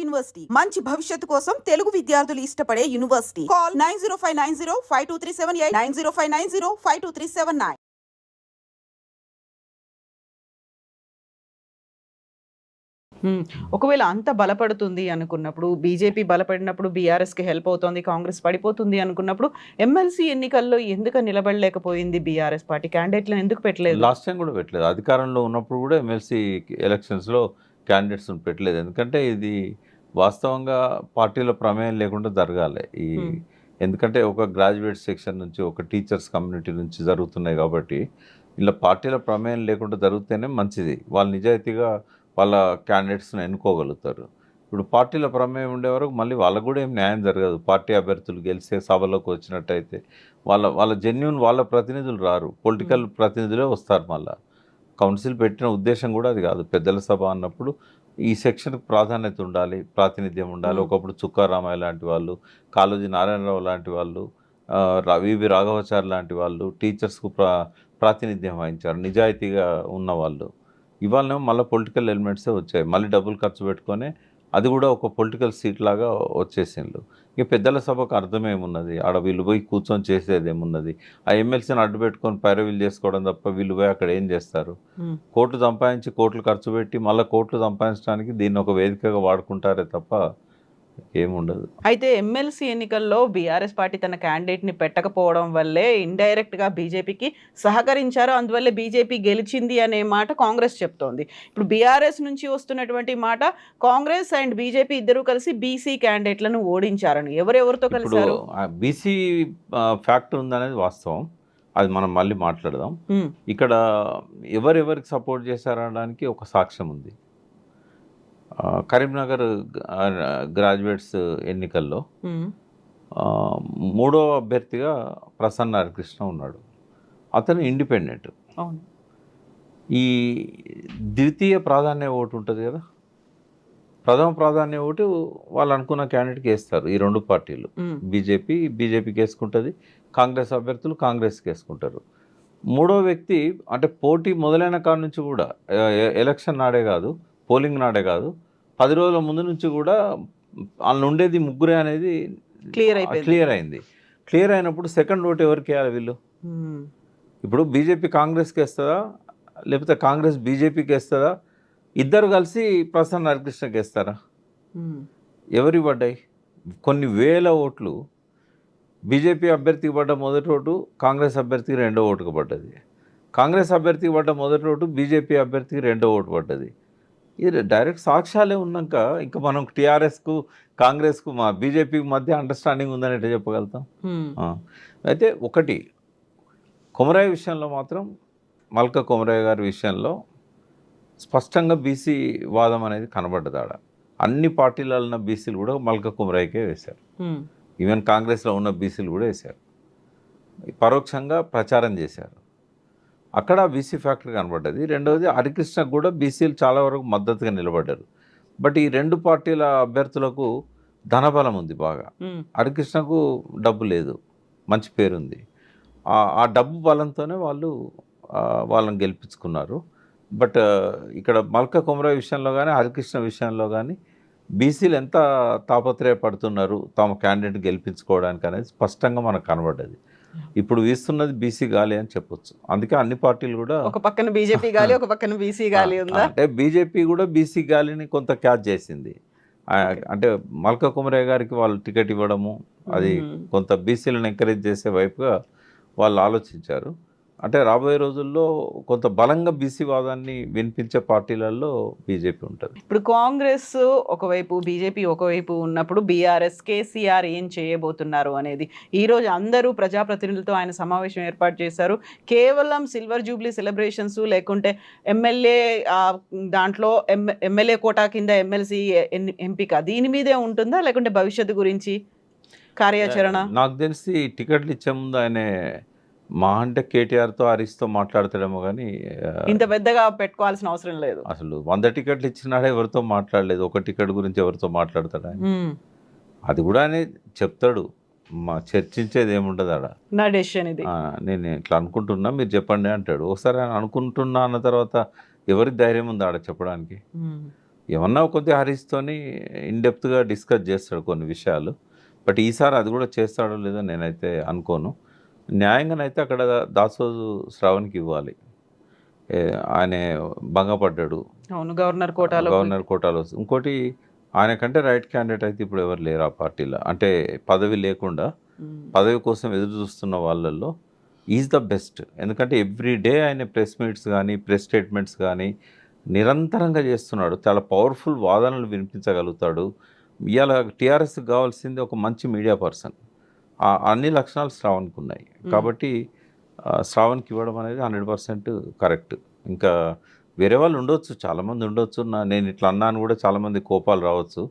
University మంచి భవిష్యత్తు కోసం తెలుగు విద్యార్థులు ఇష్టపడే యూనివర్సిటీ. కాల్ 9059052378 9059052379. ఒకవేళ అంత బలపడుతుంది అనుకున్నప్పుడు, బీజేపీ బలపడినప్పుడు బీఆర్ఎస్కి హెల్ప్ అవుతుంది, కాంగ్రెస్ పడిపోతుంది అనుకున్నప్పుడు ఎమ్మెల్సీ ఎన్నికల్లో ఎందుకు నిలబడలేకపోయింది బీఆర్ఎస్ పార్టీ? క్యాండిడేట్లను ఎందుకు పెట్టలేదు? లాస్ట్ టైం కూడా పెట్టలేదు. అధికారంలో ఉన్నప్పుడు కూడా ఎమ్మెల్సీ ఎలక్షన్స్లో క్యాండిడేట్స్ పెట్టలేదు. ఎందుకంటే ఇది వాస్తవంగా పార్టీల ప్రమేయం లేకుండా జరగాలి. ఎందుకంటే ఒక గ్రాడ్యుయేట్ సెక్షన్ నుంచి, ఒక టీచర్స్ కమ్యూనిటీ నుంచి జరుగుతున్నాయి కాబట్టి ఇలా పార్టీల ప్రమేయం లేకుండా జరిగితేనే మంచిది. వాళ్ళు నిజాయితీగా వాళ్ళ క్యాండిడేట్స్ని ఎన్నుకోగలుగుతారు. ఇప్పుడు పార్టీల ప్రమేయం ఉండే వరకు మళ్ళీ వాళ్ళకు కూడా ఏం న్యాయం జరగదు. పార్టీ అభ్యర్థులు గెలిచే సభలోకి వచ్చినట్టయితే వాళ్ళ జెన్యున్ వాళ్ళ ప్రతినిధులు రారు, పొలిటికల్ ప్రతినిధులే వస్తారు. మళ్ళీ కౌన్సిల్ పెట్టిన ఉద్దేశం కూడా అది కాదు. పెద్దల సభ అన్నప్పుడు ఈ సెక్షన్కి ప్రాధాన్యత ఉండాలి, ప్రాతినిధ్యం ఉండాలి. ఒకప్పుడు చుక్కారామయ్య లాంటి వాళ్ళు, కాళోజీ నారాయణరావు లాంటి వాళ్ళు, వివి రాఘవాచారి లాంటి వాళ్ళు టీచర్స్కు ప్రాతినిధ్యం వహించారు, నిజాయితీగా ఉన్నవాళ్ళు. ఇవాళనేమో మళ్ళీ పొలిటికల్ ఎలిమెంట్సే వచ్చాయి. మళ్ళీ డబ్బులు ఖర్చు పెట్టుకొని అది కూడా ఒక పొలిటికల్ సీట్ లాగా వచ్చేసిండ్రు. ఇక పెద్దల సభకు అర్థమేమున్నది? ఆడ వీళ్ళు పోయి కూర్చొని చేసేది ఏమున్నది? ఆ ఎమ్మెల్సీని అడ్డు పెట్టుకొని పైరవీలు చేసుకోవడం తప్ప వీళ్ళు పోయి అక్కడ ఏం చేస్తారు? కోట్లు సంపాదించి కోట్లు ఖర్చు పెట్టి మళ్ళీ కోట్లు సంపాదించడానికి దీన్ని ఒక వేదికగా వాడుకుంటారే తప్ప ఏముండదు. అయితే ఎమ్మెల్సీ ఎన్నికల్లో బీఆర్ఎస్ పార్టీ తన క్యాండిడేట్ని పెట్టకపోవడం వల్లే ఇండైరెక్ట్గా బీజేపీకి సహకరించారు, అందువల్లే బీజేపీ గెలిచింది అనే మాట కాంగ్రెస్ చెప్తోంది. ఇప్పుడు బీఆర్ఎస్ నుంచి వస్తున్నటువంటి మాట కాంగ్రెస్ అండ్ బీజేపీ ఇద్దరు కలిసి బీసీ క్యాండిడేట్లను ఓడించారని. ఎవరెవరితో కలిసారు? బీసీ ఫ్యాక్టర్ ఉందనేది వాస్తవం, అది మనం మళ్ళీ మాట్లాడదాం. ఇక్కడ ఎవరెవరికి సపోర్ట్ చేశారనడానికి ఒక సాక్ష్యం ఉంది. కరీంనగర్ గ్రాడ్యుయేట్స్ ఎన్నికల్లో మూడో అభ్యర్థిగా ప్రసన్న హరికృష్ణ ఉన్నాడు. అతను ఇండిపెండెంట్. ఈ ద్వితీయ ప్రాధాన్య ఓటు ఉంటుంది కదా, ప్రథమ ప్రాధాన్య ఓటు వాళ్ళు అనుకున్న క్యాండిడేట్కి వేస్తారు. ఈ రెండు పార్టీలు బీజేపీకి వేసుకుంటుంది, కాంగ్రెస్ అభ్యర్థులు కాంగ్రెస్కి వేసుకుంటారు. మూడో వ్యక్తి అంటే పోటీ మొదలైన కాడ నుంచి కూడా, ఎలక్షన్ నాడే కాదు, పోలింగ్ నాడే కాదు, 10 రోజుల ముందు నుంచి కూడా వాళ్ళు ఉండేది ముగ్గురే అనేది క్లియర్ అయింది. క్లియర్ అయినప్పుడు సెకండ్ ఓటు ఎవరికి వేయాలి వీళ్ళు? ఇప్పుడు బీజేపీ కాంగ్రెస్కి వేస్తుందా, లేకపోతే కాంగ్రెస్ బీజేపీకి వేస్తుందా? ఇద్దరు కలిసి ప్రసన్న హరికృష్ణకి వేస్తారా? ఎవరికి పడ్డాయి? కొన్ని వేల ఓట్లు బీజేపీ అభ్యర్థికి పడ్డ మొదటి ఓటు కాంగ్రెస్ అభ్యర్థికి రెండో ఓటుకు పడ్డది. కాంగ్రెస్ అభ్యర్థికి పడ్డ మొదటి ఓటు బీజేపీ అభ్యర్థికి రెండో ఓటు పడ్డది. ఇది డైరెక్ట్ సాక్ష్యాలే ఉన్నాక ఇంకా మనం టీఆర్ఎస్కు కాంగ్రెస్కు మా బీజేపీకి మధ్య అండర్స్టాండింగ్ ఉందని ఎట్లా చెప్పగలుగుతాం? అయితే ఒకటి కొమరయ్య విషయంలో మాత్రం, మల్క కొమరయ్య గారి విషయంలో స్పష్టంగా బీసీ వాదం అనేది కనబడ్డది. ఆడ అన్ని పార్టీలలో ఉన్న బీసీలు కూడా మల్క కొమరయ్యకే వేశారు. ఈవెన్ కాంగ్రెస్లో ఉన్న బీసీలు కూడా వేశారు, పరోక్షంగా ప్రచారం చేశారు. అక్కడ బీసీ ఫ్యాక్టర్ కనబడ్డది. రెండవది హరికృష్ణకు కూడా బీసీలు చాలా వరకు మద్దతుగా నిలబడ్డారు. బట్ ఈ రెండు పార్టీల అభ్యర్థులకు ధనబలం ఉంది బాగా. హరికృష్ణకు డబ్బు లేదు, మంచి పేరుంది. ఆ డబ్బు బలంతోనే వాళ్ళని గెలిపించుకున్నారు. బట్ ఇక్కడ మల్క కొమరయ్య విషయంలో కానీ హరికృష్ణ విషయంలో కానీ బీసీలు ఎంత తాపత్రయపడుతున్నారు తమ క్యాండిడేట్ గెలిపించుకోవడానికి అనేది స్పష్టంగా మనకు కనబడ్డది. ఇప్పుడు వీస్తున్నది బీసీ గాలి అని చెప్పొచ్చు. అందుకే అన్ని పార్టీలు కూడా ఒక పక్కన బీజేపీ గాలి, ఒక పక్కన బీసీ గాలి ఉందా అంటే బీజేపీ కూడా బీసీ గాలిని కొంత క్యాచ్ చేసింది. అంటే మల్క కుమరయ్య గారికి వాళ్ళు టికెట్ ఇవ్వడము అది కొంత బీసీలను ఎంకరేజ్ చేసే వైపుగా వాళ్ళు ఆలోచించారు. అంటే రాబోయే రోజుల్లో కొంత బలంగా బీసీ వాదాన్ని వినిపించే పార్టీలలో బీజేపీ ఉంటుంది. ఇప్పుడు కాంగ్రెస్ ఒకవైపు, బీజేపీ ఒకవైపు ఉన్నప్పుడు బీఆర్ఎస్, కేసీఆర్ ఏం చేయబోతున్నారు అనేది ఈరోజు అందరూ ప్రజాప్రతినిధులతో ఆయన సమావేశం ఏర్పాటు చేశారు. కేవలం సిల్వర్ జూబ్లీ సెలబ్రేషన్స్ లేకుంటే ఎమ్మెల్యే దాంట్లో ఎమ్మెల్యే కోటా కింద ఎమ్మెల్సీ ఎంపిక దీని మీదే ఉంటుందా, లేకుంటే భవిష్యత్తు గురించి కార్యాచరణ? నాకు తెలిసి టికెట్లు ఇచ్చే ముందు ఆయన మా అంటే కేటీఆర్తో హరీష్తో మాట్లాడతాడేమో కానీ ఇంత పెద్దగా పెట్టుకోవాల్సిన అవసరం లేదు. అసలు 100 టికెట్లు ఇచ్చినాడే ఎవరితో మాట్లాడలేదు. ఒక టికెట్ గురించి ఎవరితో మాట్లాడతాడా? అది కూడా ఆయన చెప్తాడు, మా చర్చించేది ఏముండదు ఆడ, నా డెసిషన్ ఇది, నేను ఇట్లా అనుకుంటున్నా మీరు చెప్పండి అంటాడు. ఒకసారి ఆయన అనుకుంటున్నా అన్న తర్వాత ఎవరికి ధైర్యం ఉంది ఆడ చెప్పడానికి? ఏమన్నా కొద్దిగా హరీష్తోని ఇన్డెప్త్గా డిస్కస్ చేస్తాడు కొన్ని విషయాలు. బట్ ఈసారి అది కూడా చేస్తాడో లేదో నేనైతే అనుకోను. న్యాయంగానైతే అక్కడ దాసోజు శ్రావణ్కి ఇవ్వాలి. ఆయన భంగపడ్డాడు, అవును, గవర్నర్ కోటాలో గవర్నర్ కోటాలో. ఇంకోటి, ఆయన కంటే రైట్ క్యాండిడేట్ అయితే ఇప్పుడు ఎవరు లేరు ఆ పార్టీలో. అంటే పదవి లేకుండా పదవి కోసం ఎదురు చూస్తున్న వాళ్ళల్లో ఈజ్ ద బెస్ట్. ఎందుకంటే ఎవ్రీ డే ఆయన ప్రెస్ మీట్స్ కానీ ప్రెస్ స్టేట్మెంట్స్ కానీ నిరంతరంగా చేస్తున్నాడు. చాలా పవర్ఫుల్ వాదనలు వినిపించగలుగుతాడు. ఇవాళ టీఆర్ఎస్కి కావాల్సింది ఒక మంచి మీడియా పర్సన్. అన్ని లక్షణాలు శ్రావణ్కి ఉన్నాయి. కాబట్టి శ్రావణ్కి ఇవ్వడం అనేది 100% కరెక్ట్. ఇంకా వేరే వాళ్ళు ఉండొచ్చు, చాలామంది ఉండొచ్చు. నేను ఇట్లా అన్నాను కూడా చాలామంది కోపాలు రావచ్చు.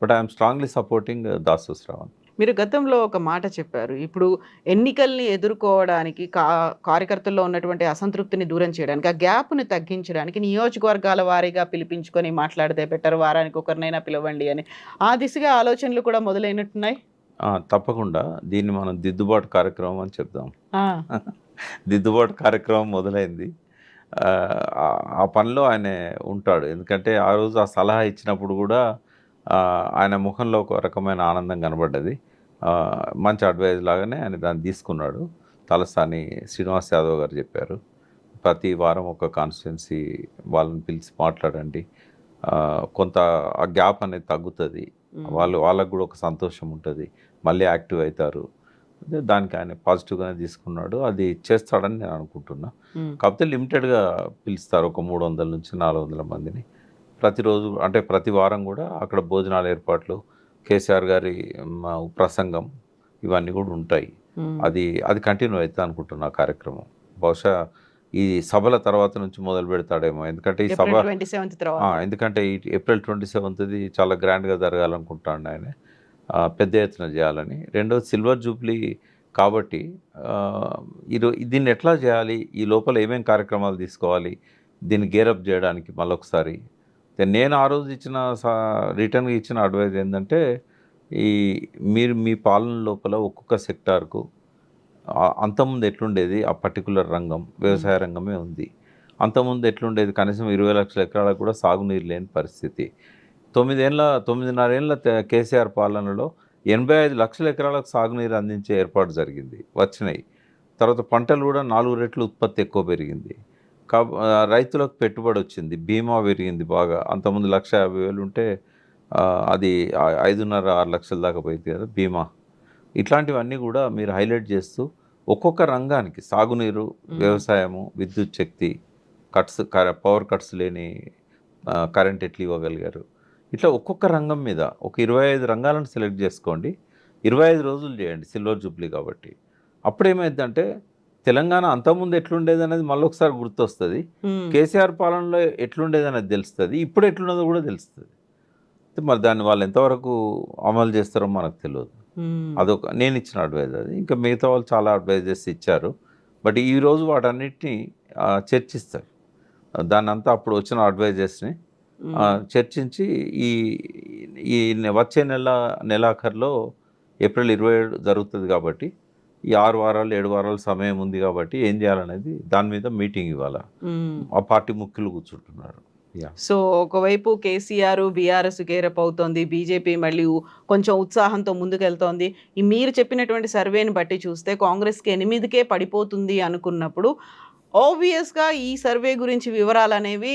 But I'm strongly supporting Dasu Shravan. మీరు గతంలో ఒక మాట చెప్పారు, ఇప్పుడు ఎన్నికల్ని ఎదుర్కోవడానికి కార్యకర్తల్లో ఉన్నటువంటి అసంతృప్తిని దూరం చేయడానికి, ఆ గ్యాప్ని తగ్గించడానికి నియోజకవర్గాల వారీగా పిలిపించుకొని మాట్లాడితే బెటర్, వారానికి ఒకరినైనా పిలవండి అని, ఆ దిశగా ఆలోచనలు కూడా మొదలైనట్టున్నాయి. తప్పకుండా దీన్ని మనం దిద్దుబాటు కార్యక్రమం అని చెప్దాం. దిద్దుబాటు కార్యక్రమం మొదలైంది. ఆ పనిలో ఆయన ఉంటాడు. ఎందుకంటే ఆ రోజు ఆ సలహా ఇచ్చినప్పుడు కూడా ఆయన ముఖంలో ఒక రకమైన ఆనందం కనబడ్డది. మంచి అడ్వైజ్ లాగానే ఆయన దాన్ని తీసుకున్నాడు. తలసాని శ్రీనివాస్ యాదవ్ గారు చెప్పారు, ప్రతి వారం ఒక కాన్స్టిట్యున్సీ వాళ్ళని పిలిచి మాట్లాడండి, కొంత ఆ గ్యాప్ అనేది తగ్గుతుంది, వాళ్ళకు కూడా ఒక సంతోషం ఉంటుంది, మళ్ళీ యాక్టివ్ అవుతారు. దానికి ఆయన పాజిటివ్గానే తీసుకున్నాడు. అది చేస్తాడని నేను అనుకుంటున్నా. కాకపోతే లిమిటెడ్గా పిలుస్తారు, ఒక 300 నుంచి 400 మందిని ప్రతిరోజు. అంటే ప్రతి వారం కూడా అక్కడ భోజనాల ఏర్పాట్లు, కేసీఆర్ గారి ప్రసంగం, ఇవన్నీ కూడా ఉంటాయి. అది కంటిన్యూ అవుతుంది అనుకుంటున్నా కార్యక్రమం. బహుశా ఈ సభల తర్వాత నుంచి మొదలు పెడతాడేమో. ఎందుకంటే ఈ సభ ఎందుకంటే ఈ ఏప్రిల్ 27ది చాలా గ్రాండ్గా జరగాలనుకుంటాడు ఆయన, పెద్ద ఎత్తున చేయాలని. రెండోది సిల్వర్ జూబ్లీ కాబట్టి దీన్ని ఎట్లా చేయాలి, ఈ లోపల ఏమేమి కార్యక్రమాలు తీసుకోవాలి, దీన్ని గేరప్ చేయడానికి మళ్ళొకసారి. నేను ఆ రోజు రిటర్న్గా ఇచ్చిన అడ్వైజ్ ఏంటంటే, మీరు మీ పాలన లోపల ఒక్కొక్క సెక్టార్కు అంతకుముందు ఎట్లుండేది, ఆ పర్టికులర్ రంగం వ్యవసాయ రంగమే ఉంది. అంతకుముందు ఎట్లుండేది, కనీసం 20 లక్షల ఎకరాలకు కూడా సాగునీరు లేని పరిస్థితి. 9.5 ఏళ్ళ కేసీఆర్ పాలనలో 85 లక్షల ఎకరాలకు సాగునీరు అందించే ఏర్పాటు వచ్చినాయి. తర్వాత పంటలు కూడా 4 రెట్లు ఉత్పత్తి ఎక్కువ పెరిగింది. రైతులకు పెట్టుబడి వచ్చింది, బీమా పెరిగింది బాగా. అంతకుముందు 1,50,000 ఉంటే అది 5.5-6 లక్షల దాకా పోయింది కదా బీమా. ఇట్లాంటివన్నీ కూడా మీరు హైలైట్ చేస్తూ ఒక్కొక్క రంగానికి సాగునీరు, వ్యవసాయము, విద్యుత్ శక్తి, పవర్ కట్స్ లేని కరెంట్ ఎట్లు ఇవ్వగలిగారు, ఇట్లా ఒక్కొక్క రంగం మీద ఒక 25 రంగాలను సెలెక్ట్ చేసుకోండి. 25 రోజులు చేయండి సిల్వర్ జూబ్లీ కాబట్టి. అప్పుడేమైందంటే తెలంగాణ అంతకుముందు ఎట్లుండేది అనేది మళ్ళీ ఒకసారి గుర్తొస్తుంది. కేసీఆర్ పాలనలో ఎట్లుండేది అనేది తెలుస్తుంది, ఇప్పుడు ఎట్లున్నదో కూడా తెలుస్తుంది. మరి దాన్ని వాళ్ళు ఎంతవరకు అమలు చేస్తారో మనకు తెలియదు. అదొక నేను ఇచ్చిన అడ్వైజ్ అది. ఇంకా మిగతా వాళ్ళు చాలా అడ్వైజెస్ ఇచ్చారు. బట్ ఈరోజు వాటన్నిటిని చర్చిస్తారు. దాన్ని అంతా అప్పుడు వచ్చిన అడ్వైజెస్ని చర్చించి ఈ వచ్చే నెలాఖరులో ఏప్రిల్ 27 జరుగుతుంది కాబట్టి ఈ 6 వారాలు 7 వారాల సమయం ఉంది కాబట్టి ఏం చేయాలనేది దాని మీద మీటింగ్ ఇవ్వాలి. ఆ పార్టీ ముఖ్యులు కూర్చుంటున్నారు. సో ఒకవైపు కేసీఆర్ బీఆర్ఎస్ గేరప్ అవుతోంది, బీజేపీ మళ్ళీ కొంచెం ఉత్సాహంతో ముందుకెళ్తోంది. మీరు చెప్పినటువంటి సర్వేని బట్టి చూస్తే కాంగ్రెస్కి 8కే పడిపోతుంది అనుకున్నప్పుడు ఆబ్వియస్గా ఈ సర్వే గురించి వివరాలు అనేవి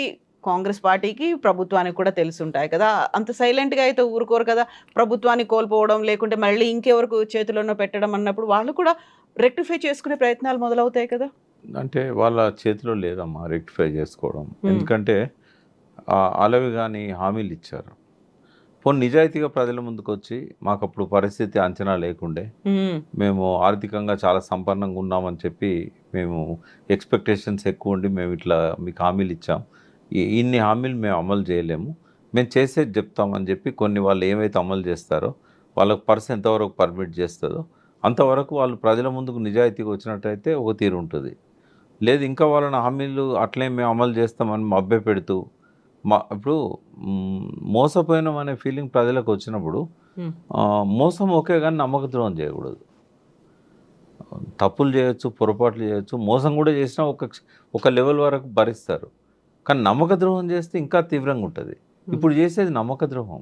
కాంగ్రెస్ పార్టీకి, ప్రభుత్వానికి కూడా తెలుసుంటాయి కదా. అంత సైలెంట్గా అయితే ఊరుకోరు కదా. ప్రభుత్వాన్ని కోల్పోవడం, లేకుంటే మళ్ళీ ఇంకెవరకు చేతుల్లో పెట్టడం అన్నప్పుడు వాళ్ళు కూడా రెక్టిఫై చేసుకునే ప్రయత్నాలు మొదలవుతాయి కదా. అంటే వాళ్ళ చేతిలో లేదమ్మా రెక్టిఫై చేసుకోవడం. ఎందుకంటే అలవి కానీ హామీలు ఇచ్చారు. పోనీ నిజాయితీగా ప్రజల ముందుకు వచ్చి మాకు అప్పుడు పరిస్థితి అంచనా లేకుండే, మేము ఆర్థికంగా చాలా సంపన్నంగా ఉన్నామని చెప్పి మేము ఎక్స్పెక్టేషన్స్ ఎక్కువ ఉండి మేము ఇట్లా మీకు హామీలు ఇచ్చాం, ఇన్ని హామీలు మేము అమలు చేయలేము, మేము చేసేది చెప్తామని చెప్పి కొన్ని వాళ్ళు ఏమైతే అమలు చేస్తారో వాళ్ళకు పర్స్ ఎంతవరకు పర్మిట్ చేస్తుందో అంతవరకు వాళ్ళు ప్రజల ముందుకు నిజాయితీగా వచ్చినట్టయితే ఒక తీరు ఉంటుంది. లేదు ఇంకా వాళ్ళని హామీలు అట్లే మేము అమలు చేస్తామని మభ్య పెడుతూ ఇప్పుడు మోసపోయినాం అనే ఫీలింగ్ ప్రజలకు వచ్చినప్పుడు మోసం ఓకే కానీ నమ్మక ద్రోహం చేయకూడదు. తప్పులు చేయొచ్చు, పొరపాట్లు చేయొచ్చు, మోసం కూడా చేసినా ఒక లెవెల్ వరకు భరిస్తారు. కానీ నమ్మక ద్రోహం చేస్తే ఇంకా తీవ్రంగా ఉంటుంది. ఇప్పుడు చేసేది నమ్మక ద్రోహం.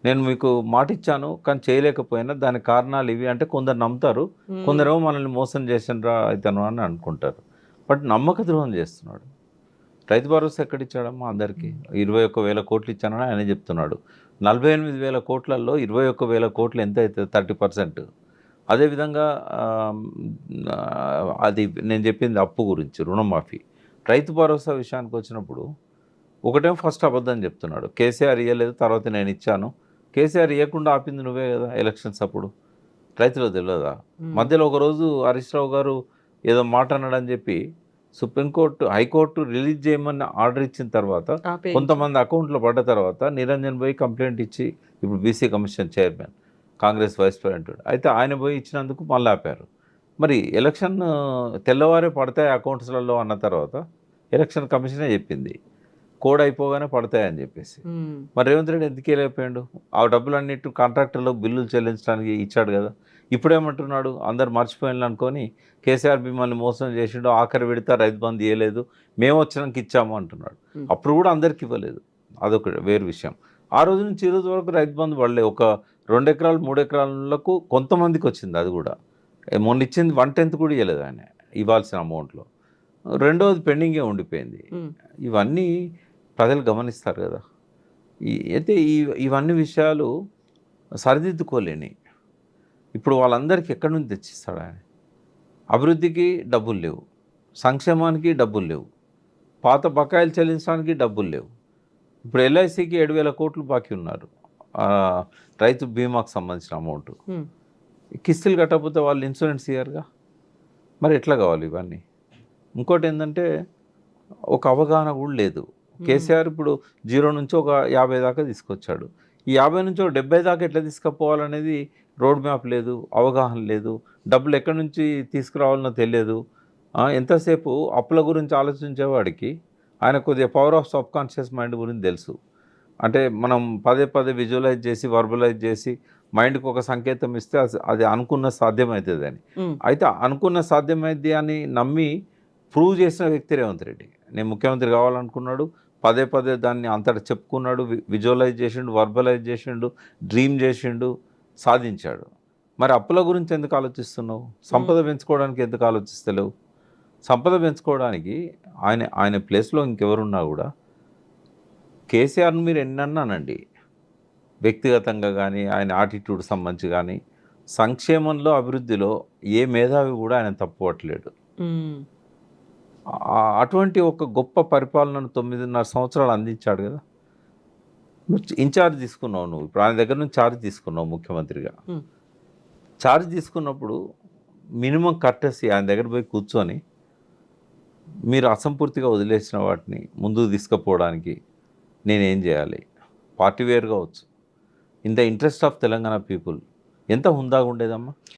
నేను మీకు మాట ఇచ్చాను కానీ చేయలేకపోయినా దాని కారణాలు ఇవి అంటే కొందరు నమ్ముతారు, కొందరేమో మనల్ని మోసం చేసినరా ఇతను అని అనుకుంటారు. బట్ నమ్మక ద్రోహం చేస్తున్నాడు. రైతు భరోసా ఎక్కడిచ్చాడమ్మా అందరికీ? 21,000 కోట్లు ఇచ్చానని ఆయన చెప్తున్నాడు. 48,000 కోట్లలో 21,000 కోట్లు ఎంత అవుతుంది? 30%. అదేవిధంగా అది నేను చెప్పింది అప్పు గురించి, రుణమాఫీ. రైతు భరోసా విషయానికి వచ్చినప్పుడు ఒకటేమో ఫస్ట్ అబద్ధం చెప్తున్నాడు. కేసీఆర్ ఇవ్వలేదు, తర్వాత నేను ఇచ్చాను. కేసీఆర్ ఇవ్వకుండా ఆపింది నువ్వే కదా ఎలక్షన్స్ అప్పుడు. రైతులకు తెలియదా? మధ్యలో ఒకరోజు హరీష్ రావు గారు ఏదో మాట అన్నాడని చెప్పి సుప్రీంకోర్టు, హైకోర్టు రిలీజ్ చేయమని ఆర్డర్ ఇచ్చిన తర్వాత కొంతమంది అకౌంట్లో పడ్డ తర్వాత నిరంజన్ పోయి కంప్లైంట్ ఇచ్చి, ఇప్పుడు BC commission chairman, Congress vice president, అయితే ఆయన పోయి ఇచ్చినందుకు మళ్ళీ ఆపారు. మరి ఎలక్షన్ తెల్లవారే పడతాయి అకౌంట్స్లలో అన్న తర్వాత ఎలక్షన్ కమిషనే చెప్పింది కోడ్ అయిపోగానే పడతాయని చెప్పేసి. మరి రేవంత్ రెడ్డి ఎందుకు వెళ్ళిపోయాడు? ఆ డబ్బులన్నిటి కాంట్రాక్టర్లకు బిల్లులు చెల్లించడానికి ఇచ్చాడు కదా. ఇప్పుడేమంటున్నాడు? అందరు మర్చిపోయిన అనుకొని కేసీఆర్ మిమ్మల్ని మోసం చేసిండు, ఆఖరి విడత రైతు బంధు ఇవ్వలేదు, మేము వచ్చినాక ఇచ్చాము అంటున్నాడు. అప్పుడు కూడా అందరికి ఇవ్వలేదు, అదొక వేరు విషయం. ఆ రోజు నుంచి ఈ రోజు వరకు రైతు బంధు పడలేదు. ఒక 2 ఎకరాలు 3 ఎకరాలకు కొంతమందికి వచ్చింది, అది కూడా మొన్న ఇచ్చింది 1/10 కూడా ఇవ్వలేదు ఆయన ఇవ్వాల్సిన అమౌంట్లో. రెండోది పెండింగే ఉండిపోయింది. ఇవన్నీ ప్రజలు గమనిస్తారు కదా. అయితే ఇవన్నీ విషయాలు సరిదిద్దుకోలేని ఇప్పుడు వాళ్ళందరికీ ఎక్కడి నుంచి తెచ్చిస్తాడు ఆయన? అభివృద్ధికి డబ్బులు లేవు, సంక్షేమానికి డబ్బులు లేవు, పాత బకాయిలు చెల్లించడానికి డబ్బులు లేవు. ఇప్పుడు ఎల్ఐసికి 7,000 కోట్లు బాకీ ఉన్నారు, రైతు బీమాకు సంబంధించిన అమౌంట్. కిస్తులు కట్టకపోతే వాళ్ళు ఇన్సూరెన్స్ ఇయ్యారుగా, మరి ఎట్లా కావాలి ఇవన్నీ? ఇంకోటి ఏంటంటే ఒక అవగాహన కూడా లేదు. కేసీఆర్ ఇప్పుడు 0 నుంచి ఒక 50 దాకా తీసుకొచ్చాడు. ఈ 50 నుంచి ఒక 70 దాకా ఎట్లా తీసుకుపోవాలనేది రోడ్ మ్యాప్ లేదు, అవగాహన లేదు, డబ్బులు ఎక్కడి నుంచి తీసుకురావాలనో తెలియదు. ఎంతసేపు అప్పుల గురించి ఆలోచించేవాడికి ఆయన కొద్దిగా power of sub conscious mind గురించి తెలుసు. అంటే మనం పదే పదే విజువలైజ్ చేసి వర్బలైజ్ చేసి మైండ్కి ఒక సంకేతం ఇస్తే అది అనుకున్న సాధ్యమవుతుందని. అయితే అనుకున్న సాధ్యమైంది అని నమ్మి ప్రూవ్ చేసిన వ్యక్తి రేవంత్ రెడ్డి. నేను ముఖ్యమంత్రి కావాలనుకున్నాడు, పదే పదే దాన్ని అంతటా చెప్పుకున్నాడు, విజువలైజ్ చేసిండు, వర్బలైజ్ చేసిండు, డ్రీమ్ చేసిండు, సాధించాడు. మరి అప్పుల గురించి ఎందుకు ఆలోచిస్తున్నావు? సంపద పెంచుకోవడానికి ఎందుకు ఆలోచిస్తలేవు? సంపద పెంచుకోవడానికి ఆయన ప్లేస్లో ఇంకెవరున్నా కూడా కేసీఆర్ను మీరు ఎన్నన్నానండి, వ్యక్తిగతంగా కానీ ఆయన యాటిట్యూడ్ సంబంధించి కానీ సంక్షేమంలో అభివృద్ధిలో ఏ మేధావి కూడా ఆయన తప్పుపట్టలేడు. అటువంటి ఒక గొప్ప పరిపాలనను 9.5 సంవత్సరాలు అందించాడు కదా. నువ్వు ఇన్ఛార్జ్ తీసుకున్నావు, నువ్వు ఇప్పుడు ఆయన దగ్గర నుంచి ఛార్జ్ తీసుకున్నావు ముఖ్యమంత్రిగా. ఛార్జ్ తీసుకున్నప్పుడు మినిమం కర్టసీ ఆయన దగ్గర పోయి కూర్చొని మీరు అసంపూర్తిగా వదిలేసిన వాటిని ముందుకు తీసుకుపోవడానికి నేనేం చేయాలి, పార్టీ వేర్ కావచ్చు, in the interest of Telangana people, ఎంత హుందాగా ఉండేదమ్మా.